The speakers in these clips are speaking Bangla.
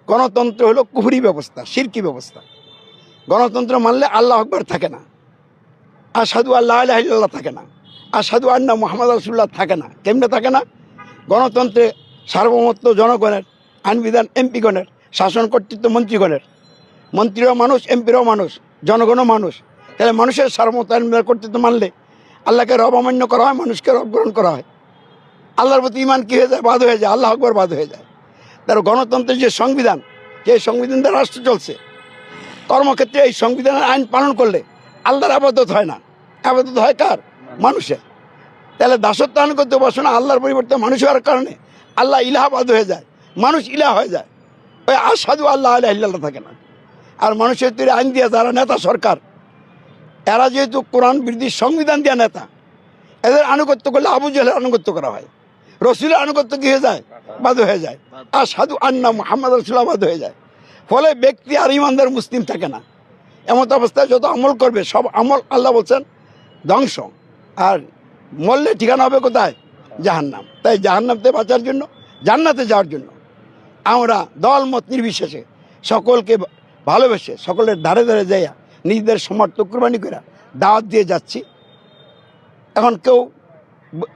গণতন্ত্র হলো কুফরি ব্যবস্থা, শিরকি ব্যবস্থা। গণতন্ত্র মানলে আল্লাহ আকবার থাকে না, আশহাদু আল্লা ইলাহা ইল্লাল্লাহ থাকে না, আশহাদু আন্না মুহাম্মাদ রাসূলুল্লাহ থাকে না। কেমনে থাকে না? গণতন্ত্রে সার্বভৌমত্ব জনগণের, আইন বিধান এমপিগণের, শাসন কর্তৃত্ব মন্ত্রীগণের। মন্ত্রীরাও মানুষ, এমপিরাও মানুষ, জনগণও মানুষ। তাহলে মানুষের সার্বভৌমত্ব আইন বিধান কর্তৃত্ব মানলে আল্লাহকে রব অমান্য করা হয়, মানুষকে রব গ্রহণ করা হয়। আল্লাহর প্রতি ঈমান কী হয়ে যায়? বাদ হয়ে যায়, আল্লাহ আকবার বাদ হয়ে যায়। তার গণতন্ত্রের যে সংবিধান, যে সংবিধান দ্বারা রাষ্ট্র চলছে, কর্মক্ষেত্রে এই সংবিধানের আইন পালন করলে আল্লাহর আবাদত হয় না, আবাদত হয় কার? মানুষের। তাহলে দাসত্ব আনুগত্য উপাসনা আল্লাহর পরিবর্তে মানুষ হওয়ার কারণে আল্লাহ ইলাহাবাদ হয়ে যায়, মানুষ ইলাহ হয়ে যায়। ওই আশহাদু আল্লাহ ইলাহা ইল্লাল্লাহ থাকে না। আর মানুষের তৈরি আইন দিয়ে যারা নেতা সরকার, এরা যেহেতু কোরআন বিরোধী সংবিধান দেওয়া নেতা, এদের আনুগত্য করলে আবু জাহেলের আনুগত্য করা হয়, রসুলের আনুগত্য কী হয়ে যায়? বাদ হয়ে যায়। আশহাদু আন্না মুহাম্মাদ রাসূলুল্লাহ বাদ হয়ে যায়। ফলে ব্যক্তি আর ইমানদার মুসলিম থাকে না। এমত অবস্থায় যত আমল করবে সব আমল আল্লাহ বলছেন ধ্বংস। আর মরলে ঠিকানা হবে কোথায়? জাহান্নাম। তাই জাহান্নাম থেকে বাঁচার জন্য, জান্নাতে যাওয়ার জন্য আমরা দলমত নির্বিশেষে সকলকে ভালোবেসে, সকলের ধারে ধারে যাইয়া নিজেদের সমর্থ কুরবানি করে দাওয়াত দিয়ে যাচ্ছি। এখন কেউ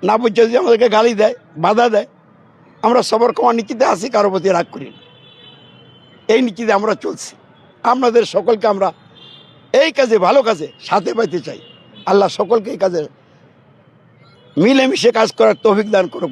না বুঝছে যদি আমাদেরকে গালি দেয়, বাধা দেয়, আমরা সবর ক্ষমা নীতিতে আসি, কারো প্রতি রাগ করি না। এই নীতিতে আমরা চলছি। আপনাদের সকলকে আমরা এই কাজে, ভালো কাজে সাথে পাইতে চাই। আল্লাহ সকলকে এই কাজে মিলেমিশে কাজ করার তৌফিক দান করে।